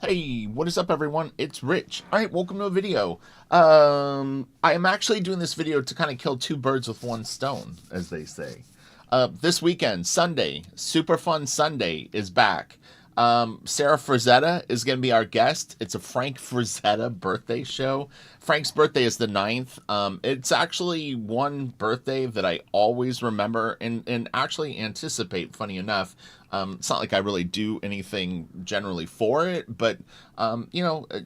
Hey, what is up, everyone? It's Rich. All right, welcome to a video. I am actually doing this video to kind of kill two birds with one stone, as they say. This weekend, Sunday, Super Fun Sunday is back. Sarah Frazetta is going to be our guest. It's a Frank Frazetta birthday show. Frank's birthday is the 9th. It's actually one birthday that I always remember and actually anticipate, funny enough. It's not like I really do anything generally for it, but,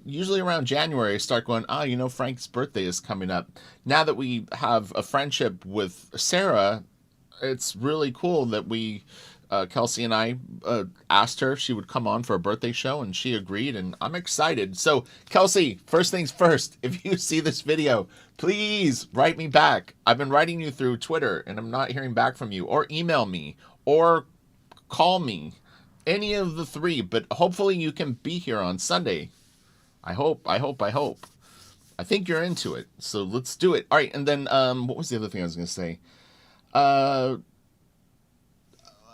usually around January, I start going, Frank's birthday is coming up. Now that we have a friendship with Sarah, it's really cool that Kelsey and I asked her if she would come on for a birthday show, and she agreed, and I'm excited. So, Kelsey, first things first, if you see this video, please write me back. I've been writing you through Twitter, and I'm not hearing back from you, or email me, or call me. Any of the three, but hopefully you can be here on Sunday. I hope. I think you're into it, so let's do it. All right, and then what was the other thing I was going to say? Uh,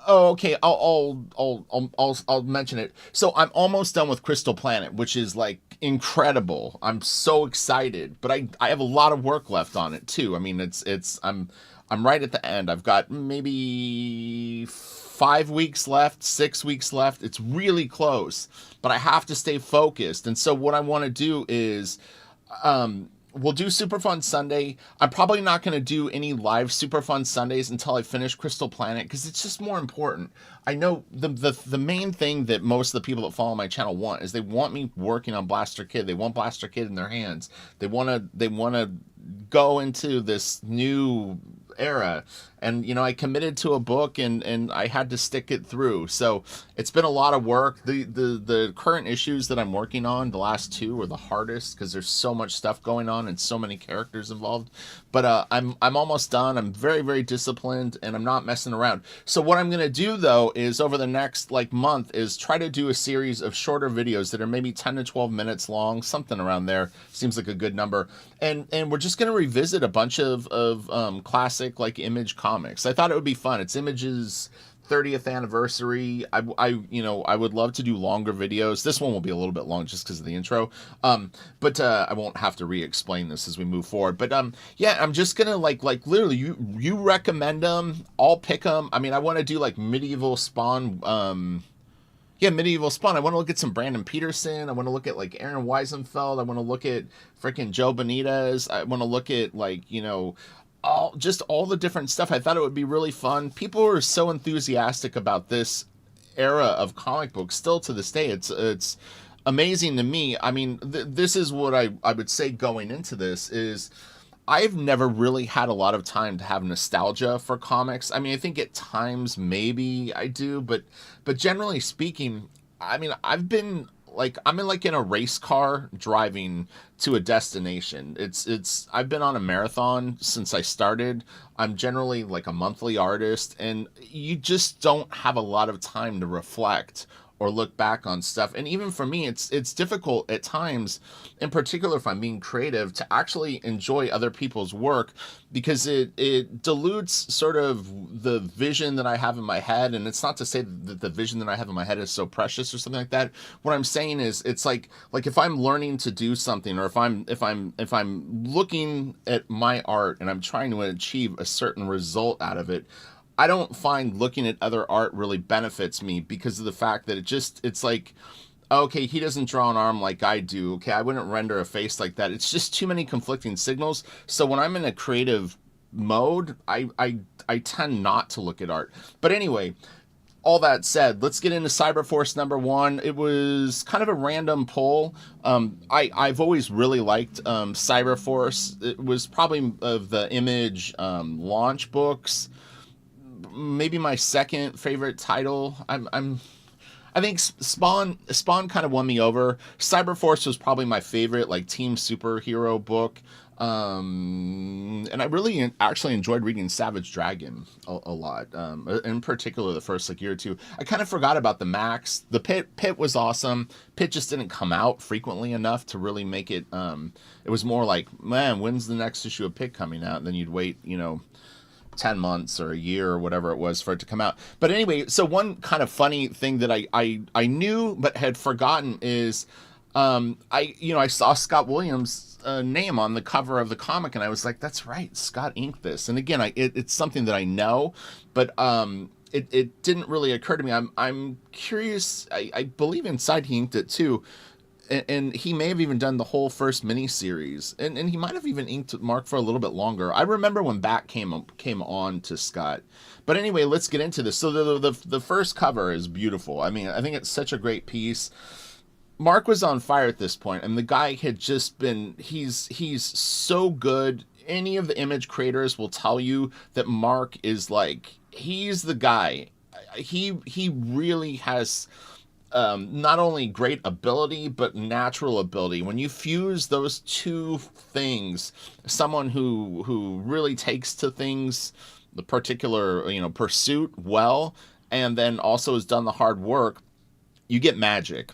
Oh, okay. I'll mention it. So I'm almost done with Crystal Planet, which is like incredible. I'm so excited, but I have a lot of work left on it too. I mean, I'm right at the end. I've got maybe 5 weeks left, 6 weeks left. It's really close, but I have to stay focused. And so what I want to do is we'll do Super Fun Sunday. I'm probably not going to do any live Super Fun Sundays until I finish Crystal Planet because it's just more important. I know the main thing that most of the people that follow my channel want is they want me working on Blaster Kid. They want Blaster Kid in their hands. They want to go into this new era, and I committed to a book, and I had to stick it through. So it's been a lot of work. The current issues that I'm working on, the last two, are the hardest because there's so much stuff going on and so many characters involved. But I'm almost done. I'm very, very disciplined, and I'm not messing around. So what I'm gonna do though is over the next month is try to do a series of shorter videos that are maybe 10 to 12 minutes long, something around there. Seems like a good number. And we're just gonna revisit a bunch of classic Image comics. I thought it would be fun. It's Image's 30th anniversary. I would love to do longer videos. This one will be a little bit long just because of the intro. But I won't have to re-explain this as we move forward. But yeah, I'm just gonna literally you recommend them, I'll pick them. I mean, I want to do Medieval Spawn. Yeah, Medieval Spawn. I want to look at some Brandon Peterson. I want to look at Aaron Weisenfeld. I want to look at freaking Joe Benitez. I want to look at all the different stuff. I thought it would be really fun. People are so enthusiastic about this era of comic books still to this day. It's amazing to me. I mean, this is what I would say going into this is I've never really had a lot of time to have nostalgia for comics. I mean, I think at times maybe I do, but generally speaking, I mean, I'm in a race car driving to a destination. I've been on a marathon since I started. I'm generally a monthly artist, and you just don't have a lot of time to reflect or look back on stuff. And even for me, it's difficult at times, in particular if I'm being creative, to actually enjoy other people's work because it dilutes sort of the vision that I have in my head. And it's not to say that the vision that I have in my head is so precious or something like that. What I'm saying is it's like if I'm learning to do something, or if I'm looking at my art and I'm trying to achieve a certain result out of it, I don't find looking at other art really benefits me because of the fact that it's like, okay, he doesn't draw an arm like I do. Okay, I wouldn't render a face like that. It's just too many conflicting signals. So when I'm in a creative mode, I tend not to look at art. But anyway, all that said, let's get into Cyberforce #1. It was kind of a random pull. I've always really liked Cyberforce. It was probably of the Image launch books, maybe my second favorite title. I think Spawn kind of won me over. Cyberforce was probably my favorite team superhero book. And I really actually enjoyed reading Savage Dragon a lot. In particular, the first year or two. I kind of forgot about the Max. The Pit was awesome. Pit just didn't come out frequently enough to really make it. It was more like, man, when's the next issue of Pit coming out? And then you'd wait, 10 months or a year or whatever it was for it to come out. But anyway, so one kind of funny thing that I knew but had forgotten is I saw Scott Williams' name on the cover of the comic, and I was like, that's right, Scott inked this. And again, it's something that I know, but it didn't really occur to me. I'm curious. I believe Inside he inked it too, and he may have even done the whole first miniseries, and he might have even inked Mark for a little bit longer. I remember when Bat came on to Scott. But anyway, let's get into this. So the first cover is beautiful. I mean, I think it's such a great piece. Mark was on fire at this point, and the guy had just been, he's so good. Any of the image creators will tell you that Mark is like, he's the guy. He really has not only great ability, but natural ability. When you fuse those two things, someone who really takes to things, the particular, pursuit well, and then also has done the hard work, you get magic.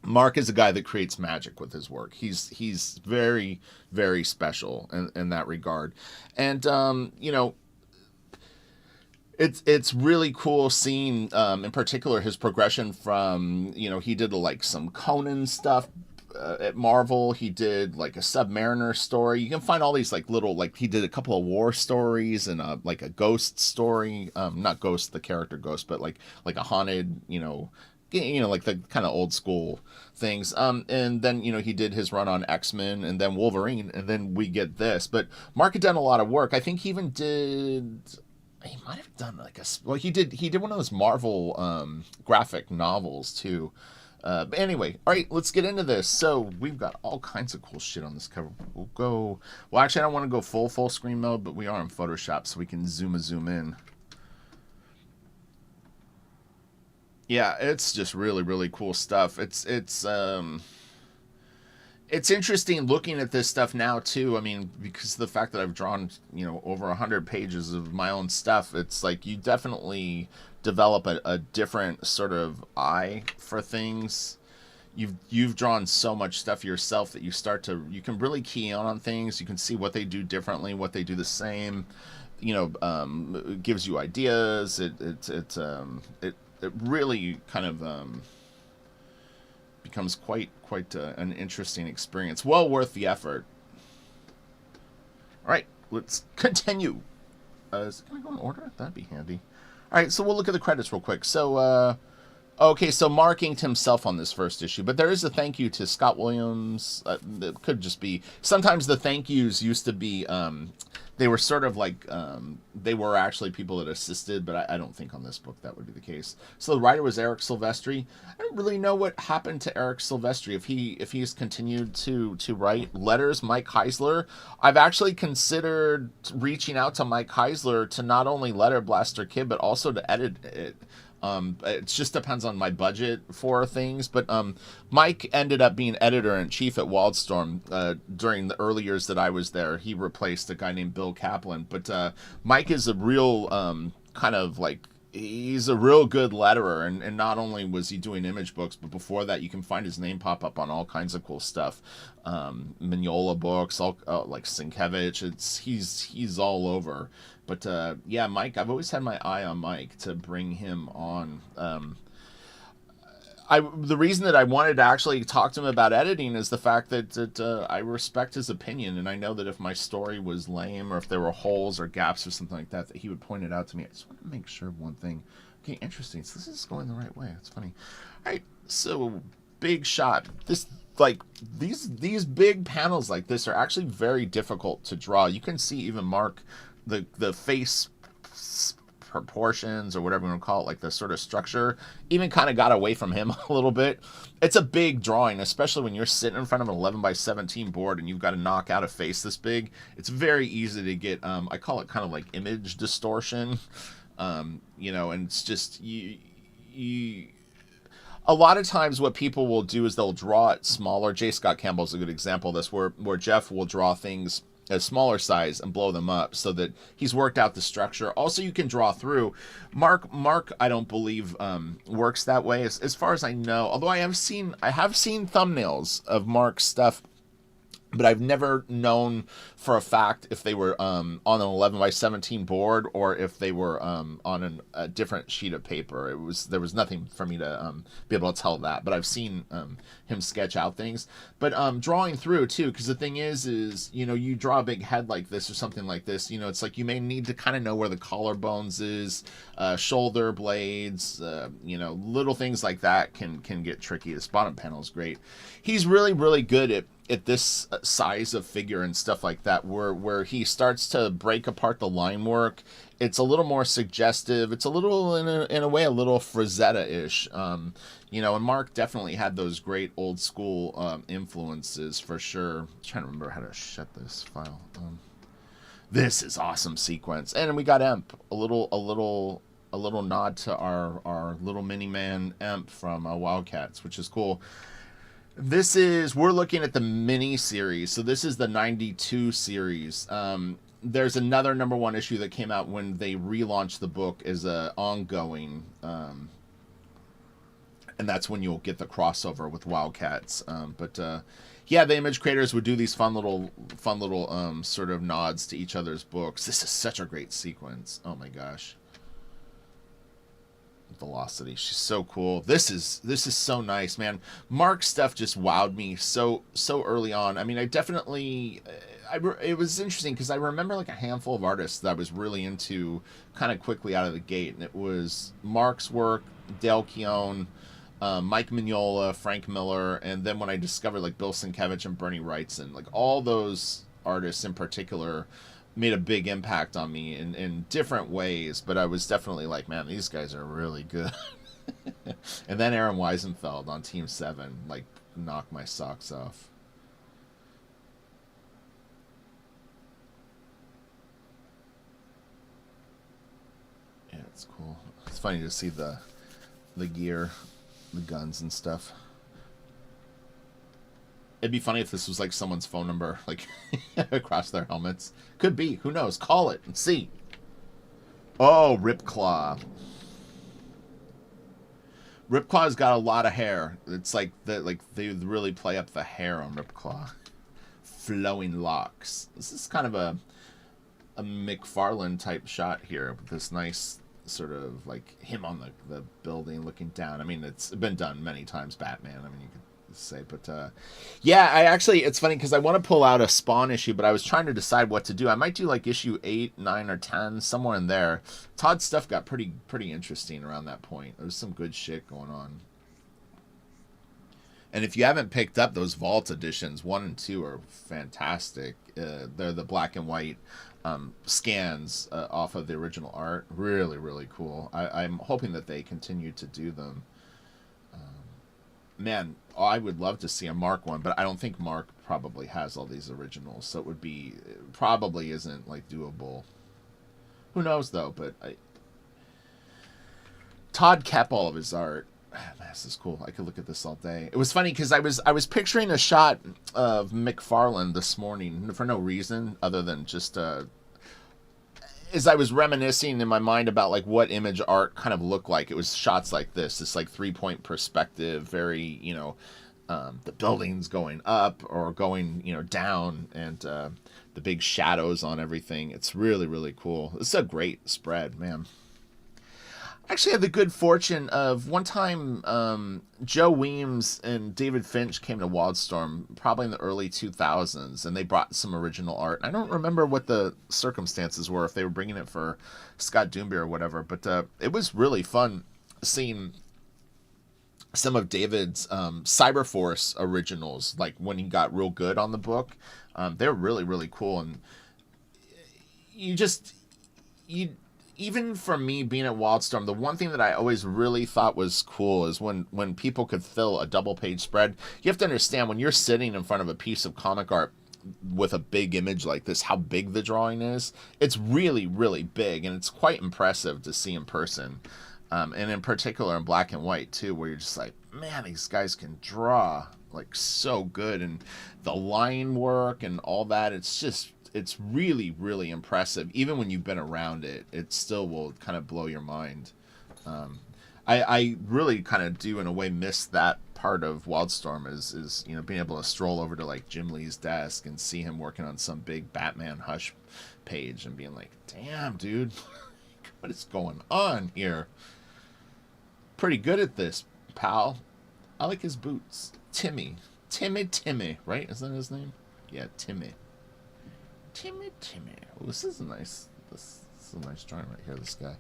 Mark is a guy that creates magic with his work. He's very, very special in that regard. And, it's really cool seeing, in particular, his progression from, he did like some Conan stuff at Marvel. He did like a Submariner story. You can find all these like little, like he did a couple of war stories and like a ghost story. Not Ghost, the character Ghost, but like a haunted, like the kind of old school things. And then, he did his run on X-Men and then Wolverine, and then we get this. But Mark had done a lot of work. I think he even he might have done he did one of those Marvel graphic novels too. But anyway, all right, let's get into this. So we've got all kinds of cool shit on this cover. Well, actually, I don't want to go full screen mode, but we are in Photoshop, so we can zoom in. Yeah, it's just really, really cool stuff. It's interesting looking at this stuff now too. I mean, because of the fact that I've drawn, over 100 pages of my own stuff, it's like you definitely develop a different sort of eye for things. You've drawn so much stuff yourself that you can really key in on things. You can see what they do differently, what they do the same. It gives you ideas. It really kind of becomes quite an interesting experience. Well worth the effort. All right, let's continue. Is it going to go in order? That'd be handy. All right, so we'll look at the credits real quick. So, okay, so Mark inked himself on this first issue, but there is a thank you to Scott Williams. It could just be, sometimes the thank yous used to be, they were sort of like, they were actually people that assisted, but I don't think on this book that would be the case. So the writer was Marc Silvestri. I don't really know what happened to Marc Silvestri, if he's continued to write letters. Mike Heisler. I've actually considered reaching out to Mike Heisler to not only letter Blaster Kid, but also to edit it. It just depends on my budget for things, but Mike ended up being editor-in-chief at Wildstorm during the early years that I was there. He replaced a guy named Bill Kaplan, but Mike is a real kind of like, he's a real good letterer, and not only was he doing image books, but before that you can find his name pop up on all kinds of cool stuff. Mignola books, all like Sienkiewicz. He's all over. But yeah, Mike, I've always had my eye on Mike to bring him on. The reason that I wanted to actually talk to him about editing is the fact that I respect his opinion, and I know that if my story was lame or if there were holes or gaps or something like that, that he would point it out to me. I just want to make sure of one thing. Okay, interesting. So this is going the right way. That's funny. All right, so big shot. This, like, these big panels like this are actually very difficult to draw. You can see even Mark, the face proportions or whatever you want to call it, like the sort of structure, even kind of got away from him a little bit. It's a big drawing, especially when you're sitting in front of an 11x17 board and you've got to knock out a face this big. It's very easy to get, I call it kind of like image distortion, and it's just, a lot of times what people will do is they'll draw it smaller. J. Scott Campbell's a good example of this, where Jeff will draw things a smaller size and blow them up so that he's worked out the structure. Also, you can draw through. Mark, I don't believe works that way as far as I know. Although I have seen thumbnails of Mark's stuff but I've never known for a fact if they were on an 11 by 17 board or if they were on a different sheet of paper. There was nothing for me to be able to tell that, but I've seen him sketch out things. But drawing through too, because the thing is you draw a big head like this or something like this. It's like you may need to kind of know where the collarbones is, shoulder blades, little things like that can get tricky. This bottom panel is great. He's really, really good at this size of figure and stuff like that, where he starts to break apart the line work. It's a little more suggestive. It's a little, in a way, a little Frazetta-ish. And Mark definitely had those great old school influences for sure. I'm trying to remember how to shut this file. This is awesome sequence, and we got Emp, a little nod to our little mini man Emp from Wildcats, which is cool. We're looking at the mini series. So this is the 92 series. There's another #1 issue that came out when they relaunched the book as a ongoing, and that's when you'll get the crossover with Wildcats. Yeah, the image creators would do these fun little sort of nods to each other's books. This is such a great sequence. Oh my gosh. Velocity, she's so cool. This is so nice, man. Mark's stuff just wowed me so early on. I mean, I definitely it was interesting because I remember like a handful of artists that I was really into kind of quickly out of the gate, and it was Mark's work, Dale Keown, Mike Mignola, Frank Miller, and then when I discovered like Bill Sienkiewicz and Bernie Wrightson, like all those artists in particular made a big impact on me in different ways, but I was definitely like, man, these guys are really good. And then Aaron Weisenfeld on Team 7, like, knocked my socks off. Yeah, it's cool. It's funny to see the gear, the guns and stuff. It'd be funny if this was like someone's phone number, like across their helmets. Could be. Who knows? Call it and see. Oh, Ripclaw. Ripclaw's got a lot of hair. It's like they really play up the hair on Ripclaw. Flowing locks. This is kind of a McFarlane type shot here with this nice sort of like him on the building looking down. I mean, it's been done many times. Batman. I mean, you could say, but yeah, it's funny because I want to pull out a Spawn issue, but I was trying to decide what to do. I might do like issue 8, 9, or 10, somewhere in there. Todd's stuff got pretty interesting around that point. There was some good shit going on. And if you haven't picked up those Vault editions, 1 and 2 are fantastic. They're the black and white scans off of the original art. Really, really cool. I'm hoping that they continue to do them. Man, I would love to see a Mark one, but I don't think Mark probably has all these originals, so it probably isn't like doable. Who knows though? But Todd kept all of his art. Man, this is cool. I could look at this all day. It was funny because I was picturing a shot of McFarlane this morning for no reason other than just as I was reminiscing in my mind about like what image art kind of looked like. It was shots like this like 3-point perspective, very, the buildings going up or going, down, and the big shadows on everything. It's really, really cool. It's a great spread, man. I actually had the good fortune of one time Joe Weems and David Finch came to Wildstorm probably in the early 2000s, and they brought some original art. I don't remember what the circumstances were, if they were bringing it for Scott Doomby or whatever, but it was really fun seeing some of David's Cyberforce originals, like when he got real good on the book. They're really, really cool, and even for me being at Wildstorm, the one thing that I always really thought was cool is when people could fill a double-page spread. You have to understand, when you're sitting in front of a piece of comic art with a big image like this, how big the drawing is. It's really, really big, and it's quite impressive to see in person. And in particular in black and white, too, where you're just like, man, these guys can draw, like, so good. And the line work and all that, it's really, really impressive. Even when you've been around it, it still will kind of blow your mind. I really kind of do in a way miss that part of Wildstorm is you know, being able to stroll over to like Jim Lee's desk and see him working on some big Batman Hush page and being like, damn, dude, what is going on here? Pretty good at this, pal. I like his boots. Timmy, right? Is that his name? Yeah, Timmy. Oh, this is a nice. This is a nice drawing right here. This guy.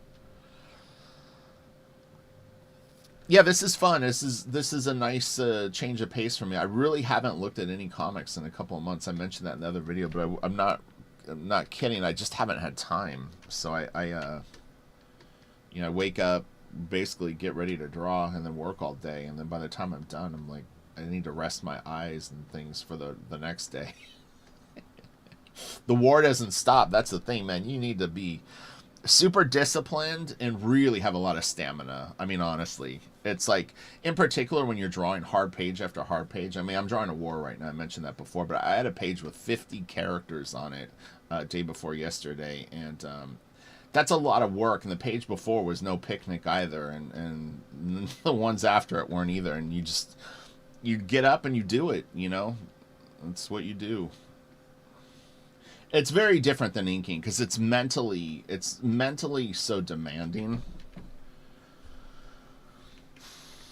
Yeah, this is fun. This is a nice change of pace for me. I really haven't looked at any comics in a couple of months. I mentioned that in the other video, but I'm not kidding. I just haven't had time. So I you know, I wake up, basically get ready to draw, and then work all day. And then by the time I'm done, I'm like, I need to rest my eyes and things for the next day. The war doesn't stop. That's the thing, man. You need to be super disciplined and really have a lot of stamina. I mean, honestly, it's like, in particular when you're drawing hard page after hard page. I mean, I'm drawing a war right now. I mentioned that before, but I had a page with 50 characters on it day before yesterday, and that's a lot of work. And the page before was no picnic either, and the ones after it weren't either. And you get up and you do it. You know, that's what you do. It's very different than inking because it's mentally so demanding.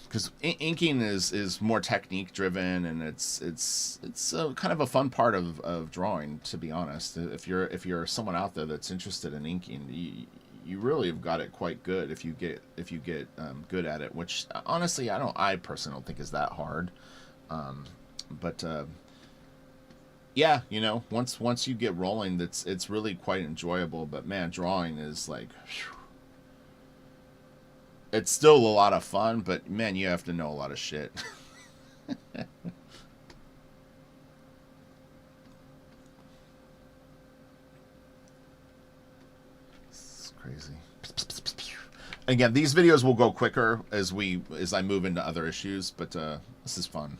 Because inking is more technique driven, and it's a, kind of a fun part of drawing, to be honest. If you're someone out there that's interested in inking, you really have got it quite good if you get good at it. Which honestly, I personally don't think is that hard. But yeah, you know, once you get rolling, it's really quite enjoyable. But man, drawing is like, whew, it's still a lot of fun. But man, you have to know a lot of shit. It's crazy. Again, these videos will go quicker as I move into other issues. But this is fun.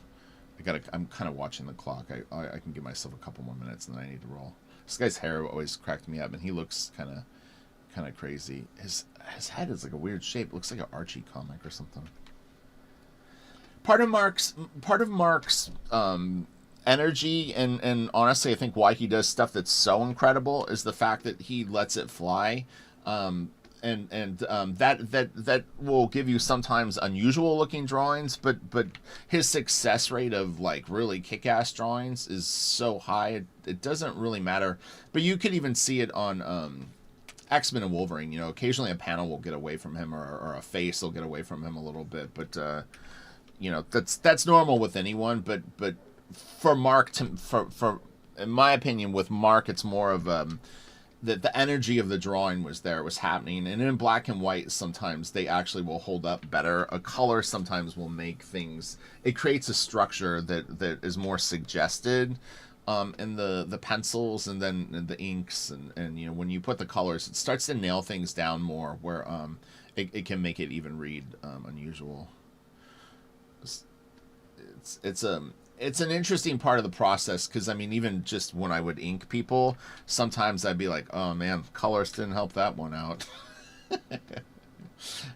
I'm kind of watching the clock. I can give myself a couple more minutes and then I need to roll. This guy's hair always cracked me up, and he looks kind of crazy. His head is like a weird shape. It looks like an Archie comic or something. Part of Marc's energy and honestly, I think why he does stuff that's so incredible is the fact that he lets it fly. That will give you sometimes unusual looking drawings, but his success rate of like really kick-ass drawings is so high, it doesn't really matter. But you could even see it on X-Men and Wolverine. You know, occasionally a panel will get away from him, or a face will get away from him a little bit, but you know, that's normal with anyone. But for Marc, for in my opinion, with Marc, it's more of the energy of the drawing was there. It was happening. And in black and white, sometimes they actually will hold up better. A color sometimes will make things, it creates a structure that is more suggested in the pencils, and then the inks, and you know, when you put the colors, it starts to nail things down more, where it can make it even read unusual. It's an interesting part of the process, because I mean, even just when I would ink people, sometimes I'd be like, oh man, colors didn't help that one out.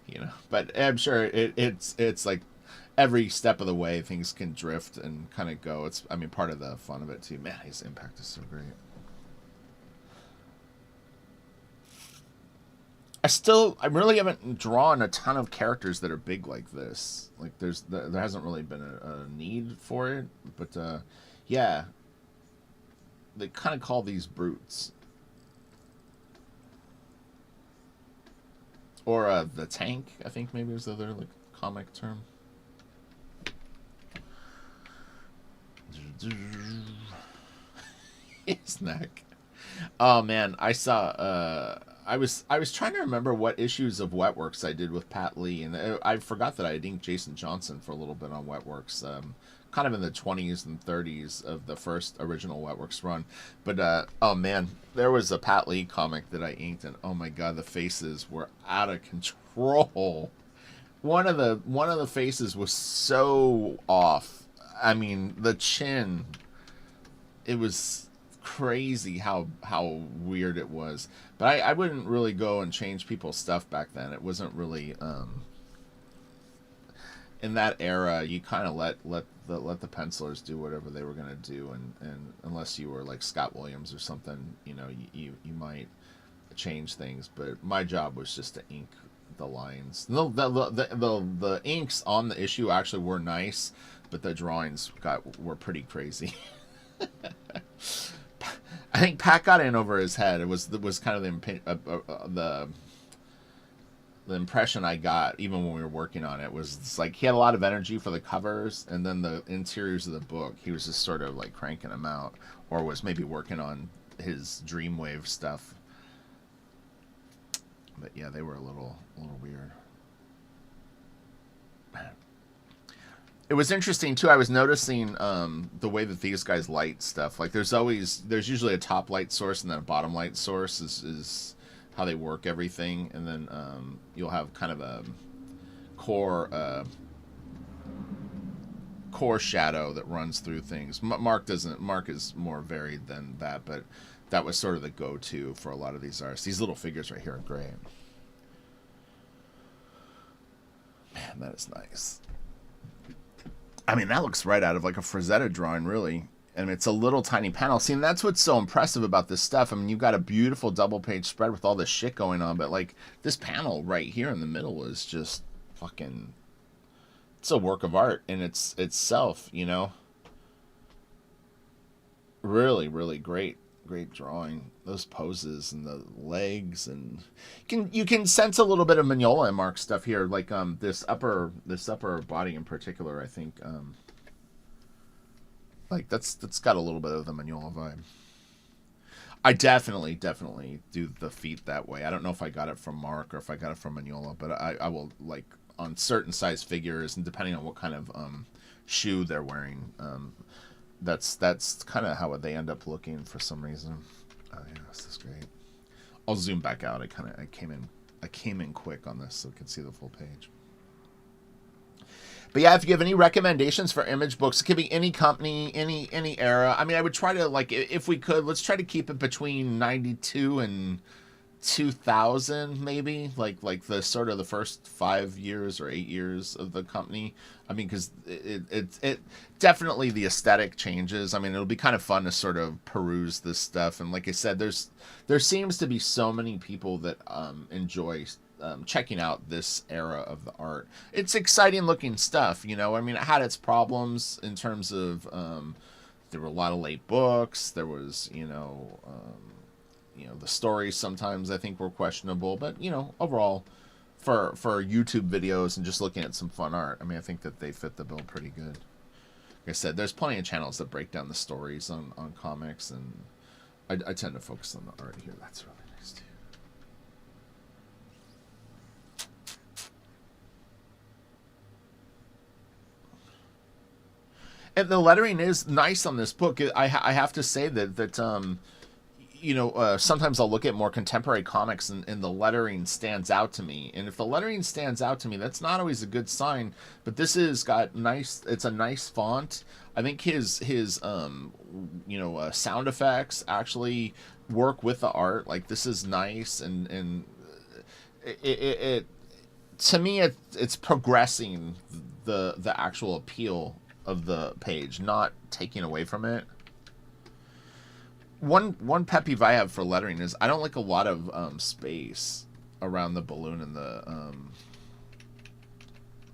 You know, but I'm sure it's like every step of the way things can drift and kind of go. It's, I mean, part of the fun of it too. Man, his impact is so great. I really haven't drawn a ton of characters that are big like this. Like there hasn't really been a need for it, but yeah, they kind of call these brutes, or the tank, I think maybe was the other like comic term. His neck. Oh man, I saw. I was trying to remember what issues of Wetworks I did with Pat Lee, and I forgot that I had inked Jason Johnson for a little bit on Wetworks, kind of in the 20s and 30s of the first original Wetworks run. But oh man, there was a Pat Lee comic that I inked, and oh my god, the faces were out of control. One of the faces was so off. I mean, the chin. It was crazy how weird it was. But I wouldn't really go and change people's stuff back then. It wasn't really in that era, you kind of let the pencilers do whatever they were gonna do, and unless you were like Scott Williams or something, you know, you might change things. But my job was just to ink the lines. The inks on the issue actually were nice, but the drawings were pretty crazy. I think Pat got in over his head. It was kind of the impression I got even when we were working on it was it's like he had a lot of energy for the covers, and then the interiors of the book he was just sort of like cranking them out, or was maybe working on his Dreamwave stuff. But yeah, they were a little weird. It was interesting too. I was noticing the way that these guys light stuff. Like there's usually a top light source and then a bottom light source is how they work everything, and then you'll have kind of a core shadow that runs through things. Mark doesn't. Mark is more varied than that, but that was sort of the go-to for a lot of these artists. These little figures right here are great. Man, that is nice. I mean, that looks right out of like a Frazetta drawing, really. And it's a little tiny panel. See, and that's what's so impressive about this stuff. I mean, you've got a beautiful double page spread with all this shit going on, but like this panel right here in the middle is just fucking, it's a work of art in itself, you know. Really, really great drawing. Those poses and the legs, and you can sense a little bit of Mignola in Mark's stuff here, like this upper body in particular. I think like that's got a little bit of the Mignola vibe. I definitely do the feet that way. I don't know if I got it from Mark or if I got it from Mignola, but I will, like, on certain size figures and depending on what kind of shoe they're wearing, that's kind of how they end up looking for some reason. Oh yeah, this is great. I'll zoom back out. I came in quick on this so we can see the full page. But yeah, if you have any recommendations for image books, it could be any company, any era. I mean, I would try to, like, if we could, let's try to keep it between 92 and 2000, maybe, like the sort of the first 5 years or 8 years of the company. I mean, because it definitely, the aesthetic changes. I mean, it'll be kind of fun to sort of peruse this stuff. And like I said, there seems to be so many people that enjoy checking out this era of the art. It's exciting looking stuff, you know. I mean, it had its problems in terms of there were a lot of late books. There was, the stories sometimes I think were questionable, but overall, for YouTube videos and just looking at some fun art, I mean, I think that they fit the bill pretty good. Like I said, there's plenty of channels that break down the stories on comics, and I tend to focus on the art here. That's really nice too. And the lettering is nice on this book. I have to say that sometimes I'll look at more contemporary comics and the lettering stands out to me. And if the lettering stands out to me, that's not always a good sign. But this has got nice. It's a nice font. I think his sound effects actually work with the art. Like, this is nice, and it to me it's progressing the actual appeal of the page, not taking away from it. One pet peeve I have for lettering is I don't like a lot of space around the balloon and the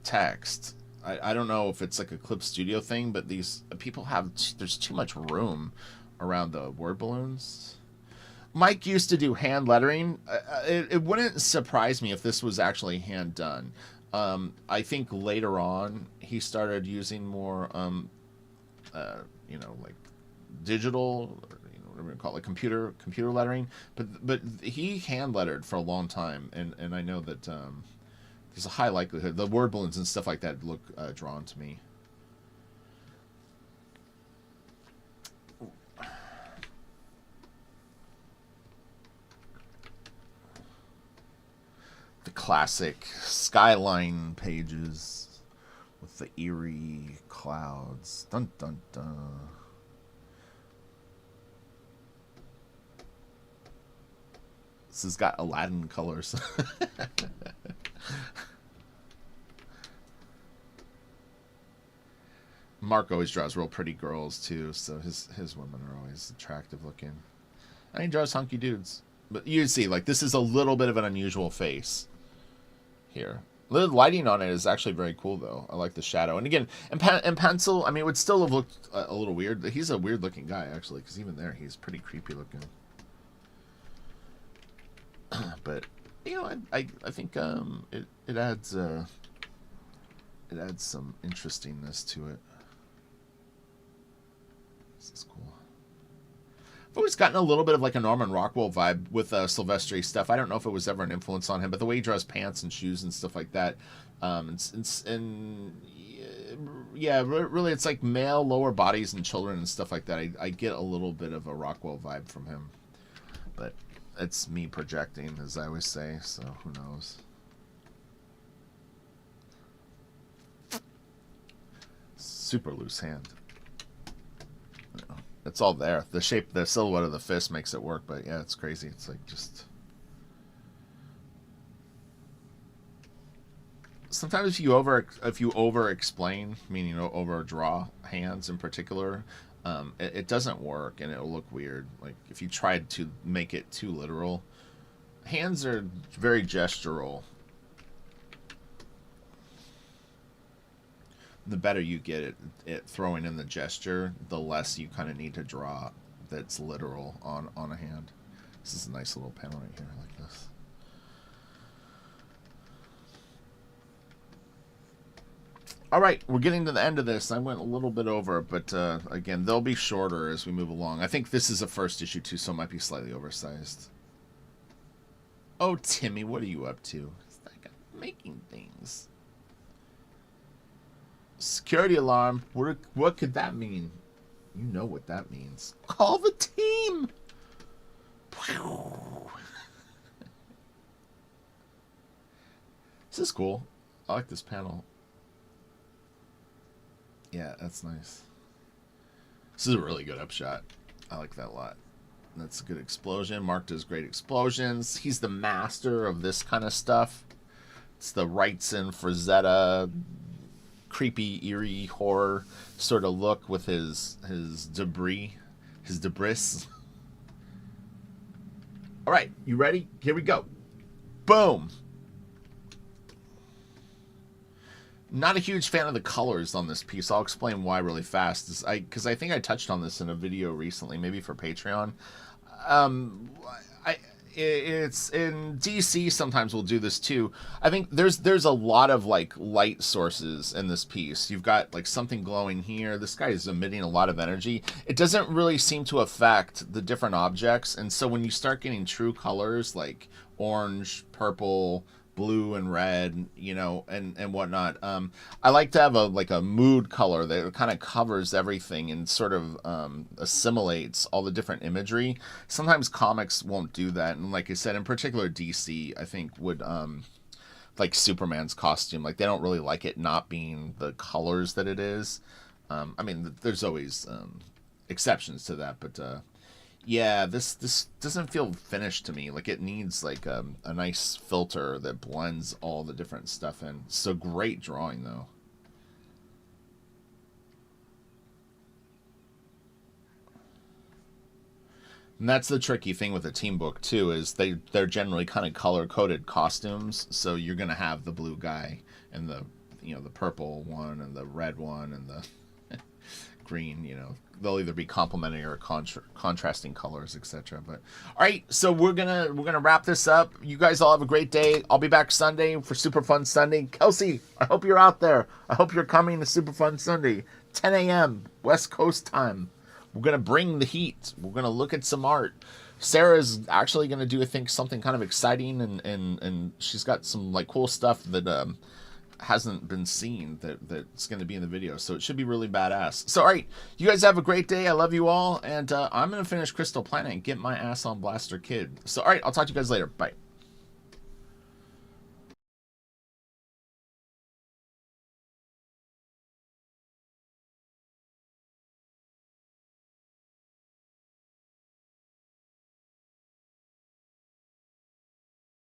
text. I don't know if it's like a Clip Studio thing, but these people there's too much room around the word balloons. Mike used to do hand lettering. It wouldn't surprise me if this was actually hand done. I think later on he started using more, like digital, whatever you call it, like computer lettering. But he hand lettered for a long time, and I know that there's a high likelihood the word balloons and stuff like that look drawn to me. The classic skyline pages with the eerie clouds. Dun dun dun. This has got Aladdin colors. Mark always draws real pretty girls too, so his women are always attractive looking. And he draws hunky dudes. But you see, like, this is a little bit of an unusual face here. The lighting on it is actually very cool, though. I like the shadow. And again, in pencil, I mean, it would still have looked a little weird. He's a weird-looking guy, actually, because even there, he's pretty creepy-looking. But, you know, I think it adds some interestingness to it. This is cool. I've always gotten a little bit of like a Norman Rockwell vibe with Silvestri stuff. I don't know if it was ever an influence on him, but the way he draws pants and shoes and stuff like that, and yeah, really, it's like male lower bodies and children and stuff like that. I get a little bit of a Rockwell vibe from him, but it's me projecting, as I always say. So who knows? Super loose hand. It's all there. The shape, the silhouette of the fist makes it work, but yeah, it's crazy. It's like just... Sometimes if you over explain, meaning overdraw hands in particular, it doesn't work and it'll look weird. Like if you tried to make it too literal. Hands are very gestural. The better you get at throwing in the gesture, the less you kind of need to draw that's literal on a hand. This is a nice little pen right here, like this. All right, we're getting to the end of this. I went a little bit over, but again, they'll be shorter as we move along. I think this is a first issue too, so it might be slightly oversized. Oh, Timmy, what are you up to? It's like I'm making things. Security alarm. What could that mean? You know what that means. Call the team. This is cool. I like this panel. Yeah, that's nice. This is a really good upshot. I like that a lot. That's a good explosion. Mark does great explosions. He's the master of this kind of stuff. It's the Wrightson, Frazetta, creepy, eerie horror sort of look with his debris. All right, you ready? Here we go. Boom. Not a huge fan of the colors on this piece. I'll explain why really fast. Because I think I touched on this in a video recently, maybe for Patreon. It's in DC. Sometimes we'll do this too. I think there's a lot of like light sources in this piece. You've got like something glowing here. This guy is emitting a lot of energy. It doesn't really seem to affect the different objects, and so when you start getting true colors like orange, purple, blue and red, you know, and whatnot. I like to have a mood color that kind of covers everything and sort of assimilates all the different imagery. Sometimes comics won't do that, and like I said, in particular DC, I think would like Superman's costume, like they don't really like it not being the colors that it is. I mean, there's always exceptions to that, but yeah, this doesn't feel finished to me. Like it needs like a nice filter that blends all the different stuff in. So great drawing though. And that's the tricky thing with a team book too, is they're generally kind of color coded costumes. So you're gonna have the blue guy and the the purple one and the red one and the green, they'll either be complementary or contrasting colors, etc. But all right, so we're gonna wrap this up. You guys all have a great day. I'll be back Sunday for Super Fun Sunday. Kelsey, I hope you're out there. I hope you're coming to Super Fun Sunday, 10 a.m. West Coast time. We're gonna bring the heat. We're gonna look at some art. Sarah's actually gonna do, I think, something kind of exciting, and she's got some like cool stuff that hasn't been seen that's going to be in the video, so it should be really badass. So all right, you guys have a great day. I love you all, and I'm going to finish Crystal Planet and get my ass on Blaster Kid. So all right, I'll talk to you guys later. Bye.